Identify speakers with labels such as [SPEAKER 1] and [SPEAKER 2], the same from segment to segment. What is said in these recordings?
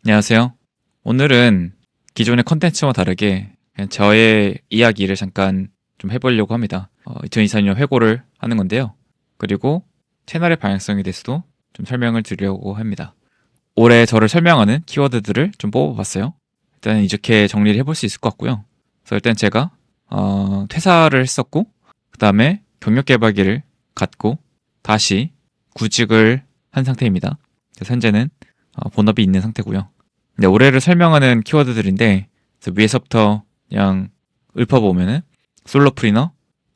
[SPEAKER 1] 안녕하세요. 오늘은 기존의 컨텐츠와 다르게 그냥 저의 이야기를 잠깐 좀 해보려고 합니다. 2024년 회고를 하는 건데요. 그리고 채널의 방향성에 대해서도 좀 설명을 드리려고 합니다. 올해 저를 설명하는 키워드들을 좀 뽑아봤어요. 일단 이렇게 정리를 해볼 수 있을 것 같고요. 그래서 일단 제가 퇴사를 했었고, 그 다음에 경력개발기를 갖고 다시 구직을 한 상태입니다. 그래서 현재는 본업이 있는 상태고요. 네, 올해를 설명하는 키워드들인데, 그래서 위에서부터 그냥 읊어보면은 솔로프리너,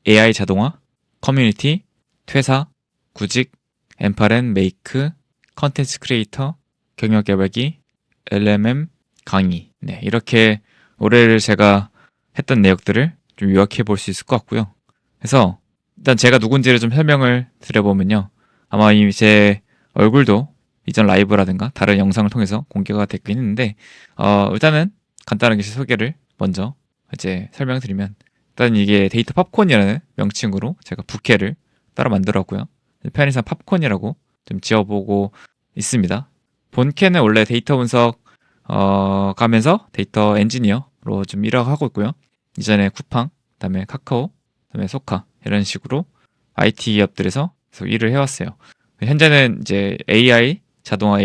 [SPEAKER 1] AI 자동화, 커뮤니티, 퇴사, 구직, 엠파렌 메이크, 컨텐츠 크리에이터, 경력개발기, LMM, 강의. 네, 이렇게 올해를 제가 했던 내역들을 좀 요약해 볼 수 있을 것 같고요. 그래서 일단 제가 누군지를 좀 설명을 드려보면요. 아마 제 얼굴도 이전 라이브라든가 다른 영상을 통해서 공개가 됐긴 했는데, 일단은 간단하게 소개를 먼저 이제 설명드리면, 일단 이게 데이터 팝콘이라는 명칭으로 제가 부캐를 따로 만들었고요. 편의상 팝콘이라고 좀 지어보고 있습니다. 본캐는 원래 데이터 분석 가면서 데이터 엔지니어로 좀 일을 하고 있고요. 이전에 쿠팡, 그다음에 카카오, 그다음에 소카 이런 식으로 IT 기업들에서 계속 일을 해왔어요. 현재는 이제 AI 자동화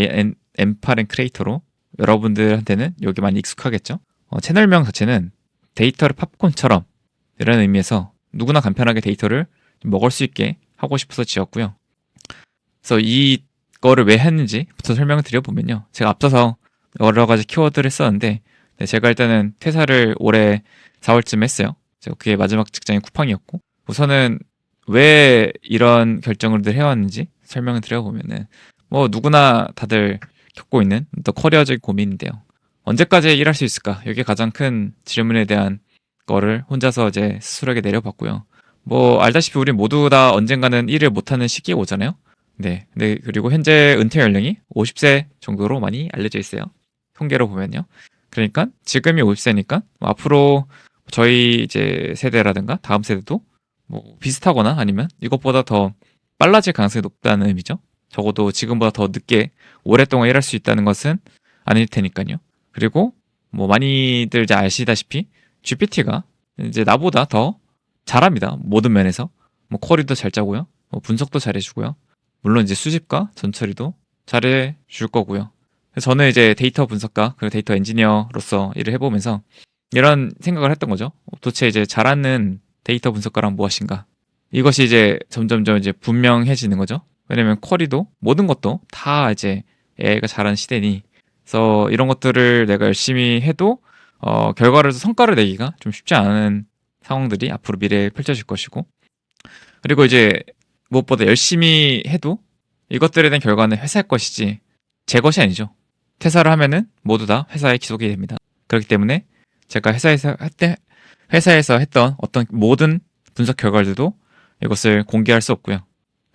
[SPEAKER 1] 엠파렌 크리에이터로 여러분들한테는 여기 많이 익숙하겠죠. 채널명 자체는 데이터를 팝콘처럼 이런 의미에서 누구나 간편하게 데이터를 먹을 수 있게 하고 싶어서 지었고요. 그래서 이거를 왜 했는지부터 설명을 드려보면요. 제가 앞서서 여러 가지 키워드를 썼는데, 네, 제가 일단은 퇴사를 올해 4월쯤 했어요. 제가 그게 마지막 직장이 쿠팡이었고, 우선은 왜 이런 결정을 늘 해왔는지 설명을 드려보면은, 뭐 누구나 다들 겪고 있는 또 커리어적인 고민인데요. 언제까지 일할 수 있을까? 이게 가장 큰 질문에 대한 거를 혼자서 이제 스스로에게 내려봤고요. 뭐 알다시피 우리 모두 다 언젠가는 일을 못하는 시기에 오잖아요. 네. 네, 그리고 현재 은퇴 연령이 50세 정도로 많이 알려져 있어요. 통계로 보면요. 그러니까 지금이 50세니까 앞으로 저희 이제 세대라든가 다음 세대도 뭐 비슷하거나 아니면 이것보다 더 빨라질 가능성이 높다는 의미죠. 적어도 지금보다 더 늦게 오랫동안 일할 수 있다는 것은 아닐 테니까요. 그리고 뭐 많이들 이제 아시다시피 GPT가 이제 나보다 더 잘합니다. 모든 면에서. 뭐 쿼리도 잘 짜고요. 뭐 분석도 잘 해주고요. 물론 이제 수집과 전처리도 잘해 줄 거고요. 그래서 저는 이제 데이터 분석가 그리고 데이터 엔지니어로서 일을 해보면서 이런 생각을 했던 거죠. 도대체 이제 잘하는 데이터 분석가란 무엇인가? 이것이 이제 점점점 이제 분명해지는 거죠. 왜냐면 쿼리도 모든 것도 다 이제 AI가 잘하는 시대니, 그래서 이런 것들을 내가 열심히 해도 결과를 성과를 내기가 좀 쉽지 않은 상황들이 앞으로 미래에 펼쳐질 것이고, 그리고 이제 무엇보다 열심히 해도 이것들에 대한 결과는 회사의 것이지 제 것이 아니죠. 퇴사를 하면은 모두 다 회사에 기속이 됩니다. 그렇기 때문에 제가 회사에서 했던 어떤 모든 분석 결과들도 이것을 공개할 수 없고요.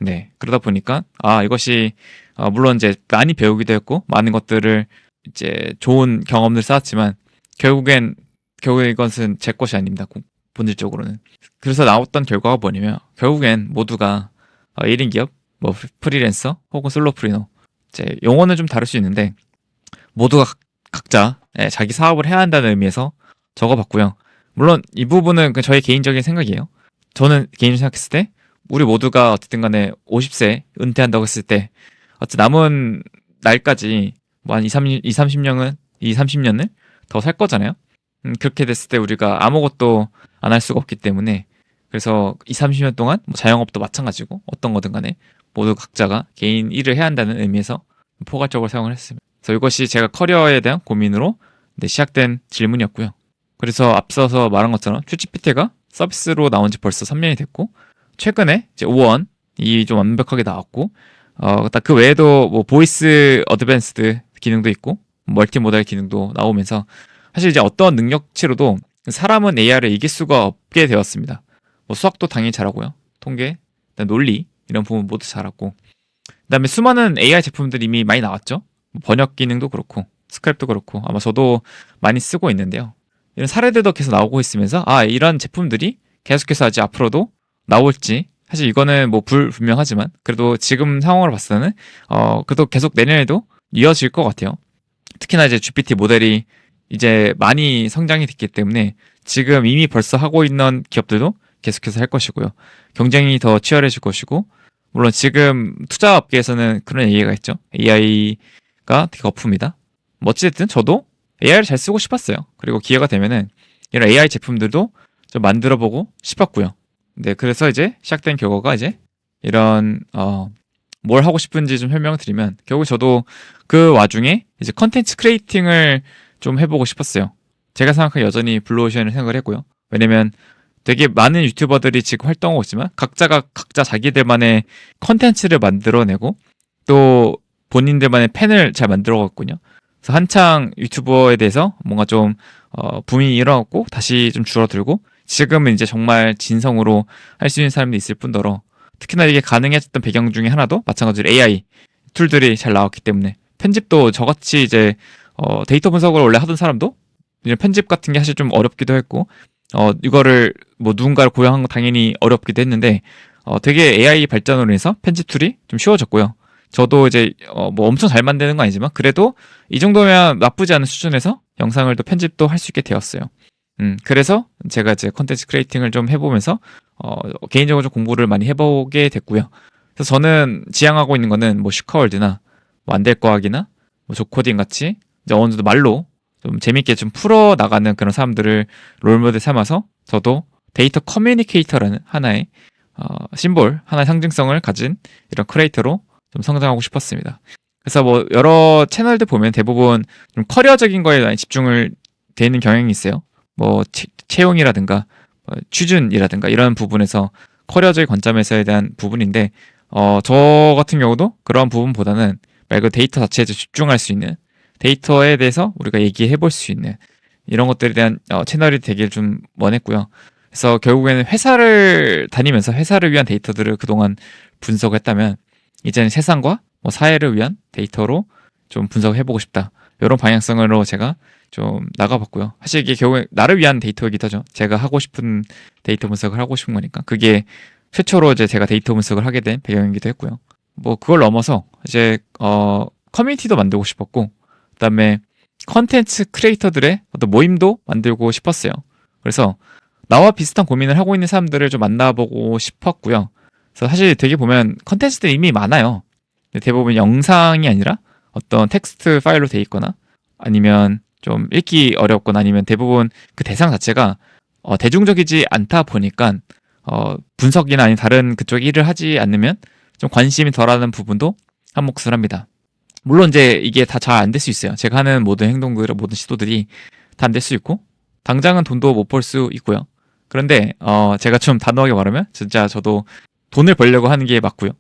[SPEAKER 1] 네, 그러다 보니까 이것이 물론 이제 많이 배우기도 했고 많은 것들을 이제 좋은 경험을 쌓았지만 결국에 이것은 제 것이 아닙니다. 본질적으로는. 그래서 나왔던 결과가 뭐냐면 결국엔 모두가 1인 기업, 뭐 프리랜서 혹은 솔로프리너, 이제 용어는 좀 다를 수 있는데 모두가 각자 자기 사업을 해야 한다는 의미에서 적어봤고요. 물론 이 부분은 저의 개인적인 생각이에요. 저는 개인적으로 생각했을 때 우리 모두가 어쨌든 간에 50세 은퇴한다고 했을 때 어쨌든 남은 날까지 뭐 한 30년을 더 살 거잖아요. 그렇게 됐을 때 우리가 아무것도 안 할 수가 없기 때문에, 그래서 30년 동안 뭐 자영업도 마찬가지고 어떤 거든 간에 모두 각자가 개인 일을 해야 한다는 의미에서 포괄적으로 사용을 했습니다. 그래서 이것이 제가 커리어에 대한 고민으로 시작된 질문이었고요. 그래서 앞서서 말한 것처럼 챗GPT가 서비스로 나온 지 벌써 3년이 됐고, 최근에 이제 5원이 좀 완벽하게 나왔고, 딱 그 외에도 뭐 보이스 어드밴스드 기능도 있고 멀티모달 기능도 나오면서 사실 이제 어떤 능력치로도 사람은 AI를 이길 수가 없게 되었습니다. 뭐 수학도 당연히 잘하고요. 통계, 논리 이런 부분 모두 잘하고, 그다음에 수많은 AI 제품들이 이미 많이 나왔죠. 번역 기능도 그렇고 스크랩도 그렇고 아마 저도 많이 쓰고 있는데요. 이런 사례들도 계속 나오고 있으면서 이런 제품들이 계속해서 아직 앞으로도 나올지, 사실 이거는 뭐 불분명하지만 그래도 지금 상황으로 봤을 때는 그래도 계속 내년에도 이어질 것 같아요. 특히나 이제 GPT 모델이 이제 많이 성장이 됐기 때문에 지금 이미 벌써 하고 있는 기업들도 계속해서 할 것이고요. 경쟁이 더 치열해질 것이고, 물론 지금 투자 업계에서는 그런 얘기가 있죠. AI가 되게 거품이다. 뭐 어찌됐든 저도 AI를 잘 쓰고 싶었어요. 그리고 기회가 되면은 이런 AI 제품들도 좀 만들어보고 싶었고요. 네, 그래서 이제 시작된 결과가 이제 이런 뭘 하고 싶은지 좀 설명을 드리면, 결국 저도 그 와중에 이제 컨텐츠 크리에이팅을 좀 해보고 싶었어요. 제가 생각한 여전히 블루오션을 생각을 했고요. 왜냐면 되게 많은 유튜버들이 지금 활동하고 있지만 각자가 각자 자기들만의 컨텐츠를 만들어내고 또 본인들만의 팬을 잘 만들어갔거든요. 그래서 한창 유튜버에 대해서 뭔가 좀 붐이 일어났고 다시 좀 줄어들고, 지금은 이제 정말 진성으로 할 수 있는 사람도 있을 뿐더러, 특히나 이게 가능했던 배경 중에 하나도 마찬가지로 AI 툴들이 잘 나왔기 때문에, 편집도 저같이 이제 데이터 분석을 원래 하던 사람도 이제 편집 같은 게 사실 좀 어렵기도 했고, 이거를 뭐 누군가를 고용한 건 당연히 어렵기도 했는데, 되게 AI 발전으로 인해서 편집 툴이 좀 쉬워졌고요. 저도 이제 뭐 엄청 잘 만드는 건 아니지만 그래도 이 정도면 나쁘지 않은 수준에서 영상을 또 편집도 할 수 있게 되었어요. 그래서 제가 이제 컨텐츠 크리에이팅을 좀 해보면서 개인적으로 좀 공부를 많이 해보게 됐고요. 그래서 저는 지향하고 있는 거는 뭐 슈카월드나 뭐 안될과학이나 뭐 조코딩 같이 이제 어느 정도 말로 좀 재밌게 좀 풀어 나가는 그런 사람들을 롤모델 삼아서 저도 데이터 커뮤니케이터라는 하나의 심볼, 하나의 상징성을 가진 이런 크리에이터로 좀 성장하고 싶었습니다. 그래서 뭐 여러 채널들 보면 대부분 좀 커리어적인 거에 많이 집중을 되는 경향이 있어요. 뭐 채용이라든가 취준이라든가 이런 부분에서 커리어적인 관점에서에 대한 부분인데, 저 같은 경우도 그런 부분보다는 말 그대로 데이터 자체에 집중할 수 있는, 데이터에 대해서 우리가 얘기해 볼 수 있는 이런 것들에 대한 채널이 되길 좀 원했고요. 그래서 결국에는 회사를 다니면서 회사를 위한 데이터들을 그동안 분석을 했다면, 이제는 세상과 뭐 사회를 위한 데이터로 좀 분석해보고 싶다. 이런 방향성으로 제가 좀 나가봤고요. 사실 이게 결국에 나를 위한 데이터이기도 하죠. 제가 하고 싶은 데이터 분석을 하고 싶은 거니까. 그게 최초로 이제 제가 데이터 분석을 하게 된 배경이기도 했고요. 뭐 그걸 넘어서 이제 커뮤니티도 만들고 싶었고, 그다음에 컨텐츠 크리에이터들의 어떤 모임도 만들고 싶었어요. 그래서 나와 비슷한 고민을 하고 있는 사람들을 좀 만나보고 싶었고요. 그래서 사실 되게 보면 컨텐츠들이 이미 많아요. 대부분 영상이 아니라 어떤 텍스트 파일로 돼 있거나, 아니면 좀 읽기 어렵거나, 아니면 대부분 그 대상 자체가 대중적이지 않다 보니까 분석이나 아니면 다른 그쪽 일을 하지 않으면 좀 관심이 덜하는 부분도 한 몫을 합니다. 물론 이제 이게 다 잘 안 될 수 있어요. 제가 하는 모든 행동들, 모든 시도들이 다 안 될 수 있고, 당장은 돈도 못 벌 수 있고요. 그런데 제가 좀 단호하게 말하면 진짜 저도 돈을 벌려고 하는 게 맞고요.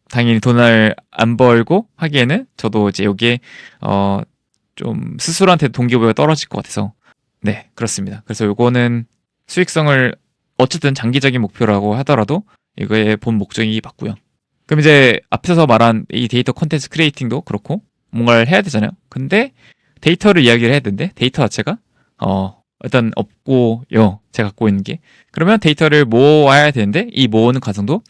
[SPEAKER 1] 당연히 돈을 안 벌고 하기에는 저도 이제 여기에 좀 스스로한테 동기부여가 떨어질 것 같아서, 네, 그렇습니다. 그래서 요거는 수익성을 어쨌든 장기적인 목표라고 하더라도 이거의 본 목적이 맞고요. 그럼 이제 앞서서 말한 이 데이터 콘텐츠 크리에이팅도 그렇고 뭔가를 해야 되잖아요. 근데 데이터를 이야기를 해야 되는데 데이터 자체가 일단 없고요. 제가 갖고 있는 게. 그러면 데이터를 모아야 되는데 이 모으는 과정도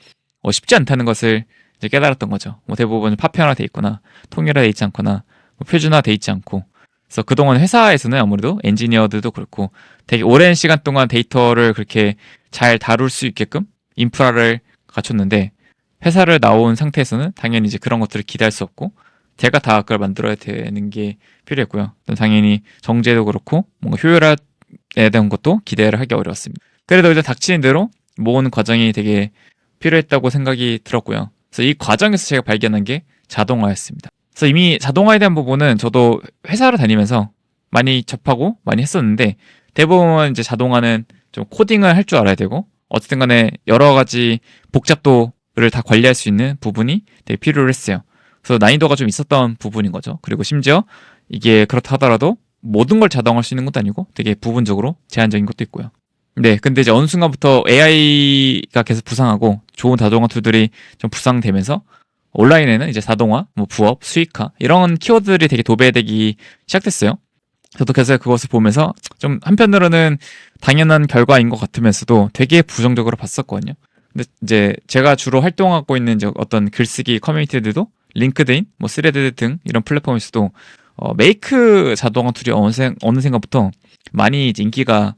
[SPEAKER 1] 쉽지 않다는 것을 이제 깨달았던 거죠. 뭐 대부분 파편화돼 있거나 통일화돼 있지 않거나 뭐 표준화돼 있지 않고. 그래서 그동안 회사에서는 아무래도 엔지니어들도 그렇고 되게 오랜 시간 동안 데이터를 그렇게 잘 다룰 수 있게끔 인프라를 갖췄는데, 회사를 나온 상태에서는 당연히 이제 그런 것들을 기대할 수 없고 제가 다 그걸 만들어야 되는 게 필요했고요. 당연히 정제도 그렇고 뭔가 효율화에 대한 것도 기대를 하기 어려웠습니다. 그래도 이제 닥치는 대로 모으는 과정이 되게 필요했다고 생각이 들었고요. 그래서 이 과정에서 제가 발견한 게 자동화였습니다. 그래서 이미 자동화에 대한 부분은 저도 회사를 다니면서 많이 접하고 많이 했었는데, 대부분 이제 자동화는 좀 코딩을 할 줄 알아야 되고 어쨌든 간에 여러 가지 복잡도를 다 관리할 수 있는 부분이 되게 필요했어요. 그래서 난이도가 좀 있었던 부분인 거죠. 그리고 심지어 이게 그렇다 하더라도 모든 걸 자동화할 수 있는 것도 아니고 되게 부분적으로 제한적인 것도 있고요. 네, 근데 이제 어느 순간부터 AI가 계속 부상하고 좋은 자동화 툴들이 좀 부상되면서 온라인에는 이제 자동화, 뭐 부업, 수익화 이런 키워드들이 되게 도배되기 시작됐어요. 저도 그래서 그것을 보면서 좀 한편으로는 당연한 결과인 것 같으면서도 되게 부정적으로 봤었거든요. 근데 이제 제가 주로 활동하고 있는 이제 어떤 글쓰기 커뮤니티들도 링크드인, 뭐 스레드 등 이런 플랫폼에서도 메이크 자동화 툴이 어느샌가부터 많이 이제 인기가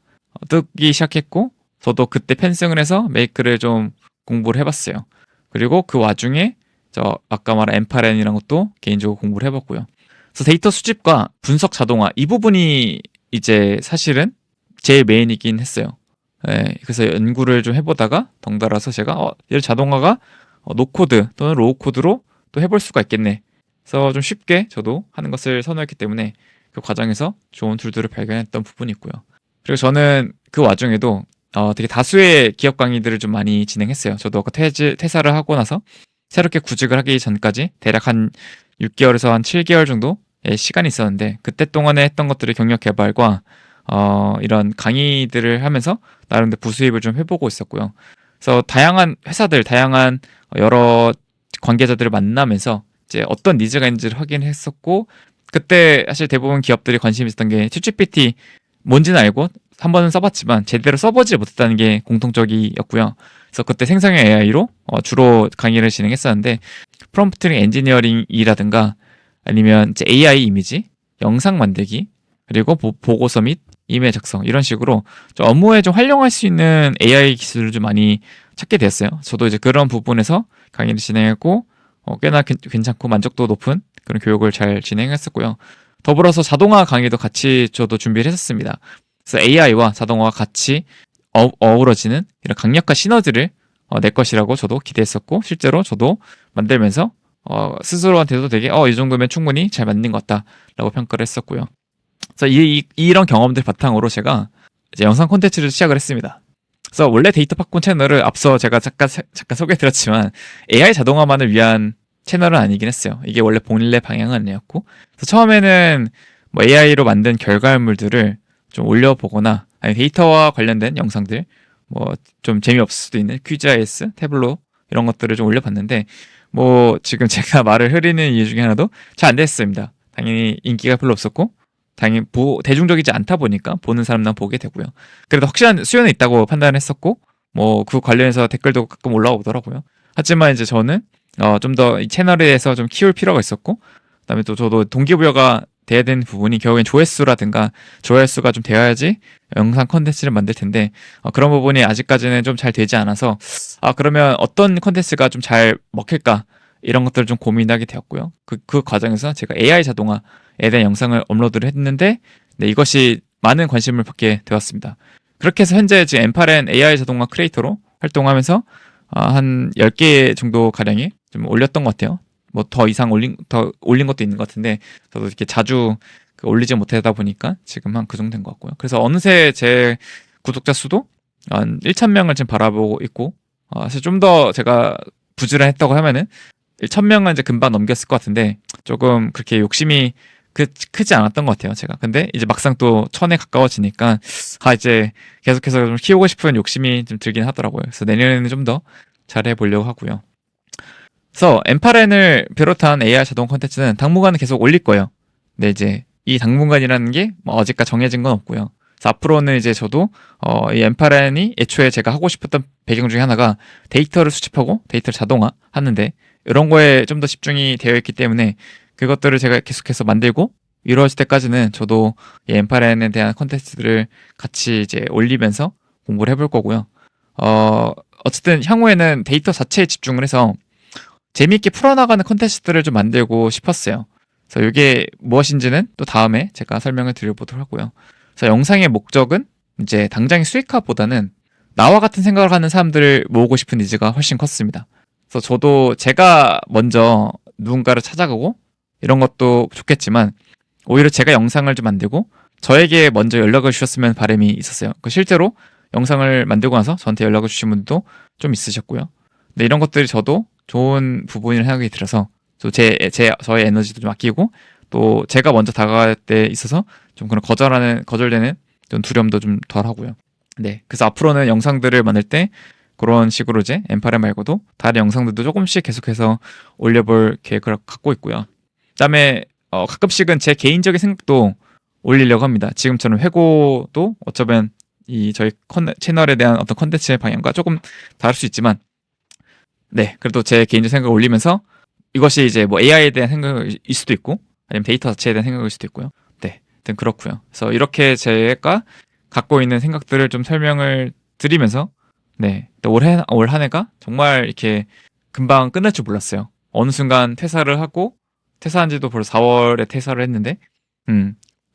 [SPEAKER 1] 뜨기 시작했고, 저도 그때 팬승을 해서 메이크를 좀 공부를 해봤어요. 그리고 그 와중에 저 아까 말한 엠파렌이라는 것도 개인적으로 공부를 해봤고요. 그래서 데이터 수집과 분석 자동화 이 부분이 이제 사실은 제일 메인이긴 했어요. 예, 그래서 연구를 좀 해보다가 덩달아서 제가 얘를 자동화가 노코드 또는 로우코드로 또 해볼 수가 있겠네. 그래서 좀 쉽게 저도 하는 것을 선호했기 때문에 그 과정에서 좋은 툴들을 발견했던 부분이 있고요. 그리고 저는 그 와중에도 되게 다수의 기업 강의들을 좀 많이 진행했어요. 저도 아까 퇴사를 하고 나서 새롭게 구직을 하기 전까지 대략 한 6개월에서 한 7개월 정도의 시간이 있었는데, 그때 동안에 했던 것들을 경력 개발과 이런 강의들을 하면서 나름대로 부수입을 좀 해보고 있었고요. 그래서 다양한 회사들, 다양한 여러 관계자들을 만나면서 이제 어떤 니즈가 있는지를 확인했었고, 그때 사실 대부분 기업들이 관심 있었던 게 챗GPT 뭔지는 알고 한 번은 써봤지만 제대로 써보지 못했다는 게 공통적이었고요. 그래서 그때 생성형 AI로 주로 강의를 진행했었는데, 프롬프트 엔지니어링이라든가 아니면 이제 AI 이미지, 영상 만들기, 그리고 보고서 및 이메일 작성 이런 식으로 좀 업무에 좀 활용할 수 있는 AI 기술을 좀 많이 찾게 되었어요. 저도 이제 그런 부분에서 강의를 진행했고 꽤나 괜찮고 만족도 높은 그런 교육을 잘 진행했었고요. 더불어서 자동화 강의도 같이 저도 준비를 했었습니다. 그래서 AI와 자동화가 같이 어우러지는 이런 강력한 시너지를 낼 것이라고 저도 기대했었고, 실제로 저도 만들면서 스스로한테도 되게 이 정도면 충분히 잘 만든 것 같다라고 평가를 했었고요. 그래서 이런 경험들 바탕으로 제가 이제 영상 콘텐츠를 시작을 했습니다. 그래서 원래 데이터 팝콘 채널을 앞서 제가 잠깐 소개해드렸지만 AI 자동화만을 위한 채널은 아니긴 했어요. 이게 원래 본래 방향은 아니었고, 그래서 처음에는 뭐 AI로 만든 결과물들을 좀 올려보거나 아니 데이터와 관련된 영상들 뭐 좀 재미없을 수도 있는 퀴즈.js, 태블로 이런 것들을 좀 올려봤는데, 뭐 지금 제가 말을 흐리는 이유 중에 하나도 잘 안 됐습니다. 당연히 인기가 별로 없었고, 당연히 대중적이지 않다 보니까 보는 사람만 보게 되고요. 그래도 확실한 수요는 있다고 판단했었고, 뭐 그 관련해서 댓글도 가끔 올라오더라고요. 하지만 이제 저는 좀 더 이 채널에 대해서 좀 키울 필요가 있었고, 그다음에 또 저도 동기부여가 돼야 되는 부분이 결국엔 조회수라든가 조회수가 좀 되어야지 영상 컨텐츠를 만들 텐데, 그런 부분이 아직까지는 좀 잘 되지 않아서 그러면 어떤 컨텐츠가 좀 잘 먹힐까 이런 것들을 좀 고민하게 되었고요. 그 과정에서 제가 AI 자동화에 대한 영상을 업로드를 했는데, 네, 이것이 많은 관심을 받게 되었습니다. 그렇게 해서 현재 지금 엠파렌 AI 자동화 크리에이터로 활동하면서 한 10개 정도 가량이 좀 올렸던 것 같아요. 뭐 더 이상 더 올린 것도 있는 것 같은데, 저도 이렇게 자주 올리지 못하다 보니까 지금 한 그 정도 된 것 같고요. 그래서 어느새 제 구독자 수도 한 1,000명을 지금 바라보고 있고, 사실 좀 더 제가 부지런했다고 하면은 1,000명은 이제 금방 넘겼을 것 같은데, 조금 그렇게 욕심이 크지 않았던 것 같아요, 제가. 근데 이제 막상 또 1,000에 가까워지니까 이제 계속해서 좀 키우고 싶은 욕심이 좀 들긴 하더라고요. 그래서 내년에는 좀 더 잘해보려고 하고요. 그래서 엠파렌을 비롯한 AI 자동 콘텐츠는 당분간은 계속 올릴 거예요. 근데 이제 이 당분간이라는 게 뭐 아직까지 정해진 건 없고요. 그래서 앞으로는 이제 저도 이 엠파렌이 애초에 제가 하고 싶었던 배경 중에 하나가 데이터를 수집하고 데이터를 자동화 하는데, 이런 거에 좀 더 집중이 되어 있기 때문에 그것들을 제가 계속해서 만들고 이루어질 때까지는 저도 이 엠파렌에 대한 콘텐츠들을 같이 이제 올리면서 공부를 해볼 거고요. 어쨌든 향후에는 데이터 자체에 집중을 해서 재미있게 풀어나가는 컨텐츠들을 좀 만들고 싶었어요. 그래서 이게 무엇인지는 또 다음에 제가 설명을 드려보도록 하고요. 그래서 영상의 목적은 이제 당장의 수익화보다는 나와 같은 생각을 하는 사람들을 모으고 싶은 니즈가 훨씬 컸습니다. 그래서 저도 제가 먼저 누군가를 찾아가고 이런 것도 좋겠지만, 오히려 제가 영상을 좀 만들고 저에게 먼저 연락을 주셨으면 바람이 있었어요. 실제로 영상을 만들고 나서 저한테 연락을 주신 분도 좀 있으셨고요. 근데 이런 것들이 저도 좋은 부분이라는 생각이 들어서 저의 에너지도 좀 아끼고, 또 제가 먼저 다가갈 때 있어서 좀 그런 거절되는 좀 두려움도 좀 덜하고요. 네, 그래서 앞으로는 영상들을 만들 때 그런 식으로 이제 엠파레 말고도 다른 영상들도 조금씩 계속해서 올려볼 계획을 갖고 있고요. 그다음에 가끔씩은 제 개인적인 생각도 올리려고 합니다. 지금처럼 회고도 어쩌면 이 저희 채널에 대한 어떤 컨텐츠의 방향과 조금 다를 수 있지만, 네, 그래도 제 개인적 생각을 올리면서 이것이 이제 뭐 AI에 대한 생각일 수도 있고, 아니면 데이터 자체에 대한 생각일 수도 있고요. 네, 하여튼 그렇고요. 그래서 이렇게 제가 갖고 있는 생각들을 좀 설명을 드리면서 네, 올 한 해가 정말 이렇게 금방 끝날 줄 몰랐어요. 어느 순간 퇴사를 하고 퇴사한 지도 벌써 4월에 퇴사를 했는데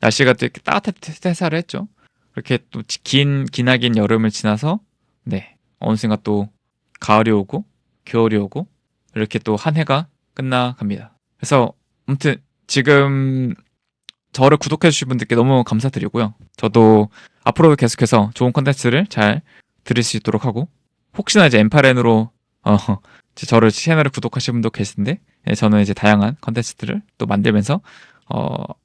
[SPEAKER 1] 날씨가 또 이렇게 따뜻해 퇴사를 했죠. 그렇게 또 기나긴 여름을 지나서 네, 어느 순간 또 가을이 오고 겨울이 오고 이렇게 또 한 해가 끝나갑니다. 그래서 아무튼 지금 저를 구독해 주신 분들께 너무 감사드리고요. 저도 앞으로도 계속해서 좋은 콘텐츠를 잘 들을 수 있도록 하고 혹시나 이제 엠파렌으로 이제 저를 채널을 구독하신 분도 계신데 예, 저는 이제 다양한 콘텐츠들을 또 만들면서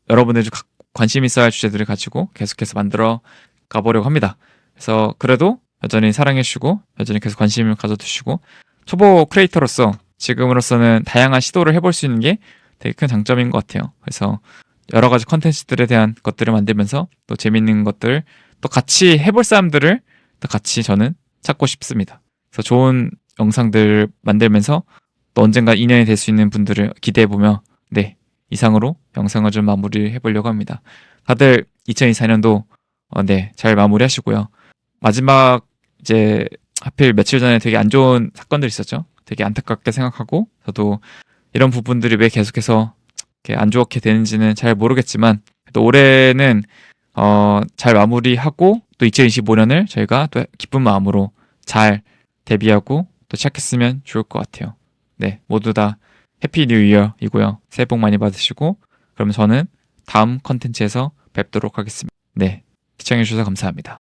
[SPEAKER 1] 여러분들이 좀 관심 있어야 할 주제들을 가지고 계속해서 만들어 가보려고 합니다. 그래서 그래도 여전히 사랑해주시고 여전히 계속 관심을 가져주시고 초보 크리에이터로서 지금으로서는 다양한 시도를 해볼 수 있는 게 되게 큰 장점인 것 같아요. 그래서 여러 가지 컨텐츠들에 대한 것들을 만들면서 또 재밌는 것들 또 같이 해볼 사람들을 또 같이 저는 찾고 싶습니다. 그래서 좋은 영상들 만들면서 또 언젠가 인연이 될 수 있는 분들을 기대해보며 네, 이상으로 영상을 좀 마무리해 보려고 합니다. 다들 2024년도 네, 잘 마무리하시고요. 마지막 이제 하필 며칠 전에 되게 안 좋은 사건들이 있었죠. 되게 안타깝게 생각하고 저도 이런 부분들이 왜 계속해서 이렇게 안 좋게 되는지는 잘 모르겠지만 또 올해는 잘 마무리하고 또 2025년을 저희가 또 기쁜 마음으로 잘 대비하고 또 시작했으면 좋을 것 같아요. 네, 모두 다 해피 뉴 이어이고요. 새해 복 많이 받으시고 그럼 저는 다음 컨텐츠에서 뵙도록 하겠습니다. 네, 시청해주셔서 감사합니다.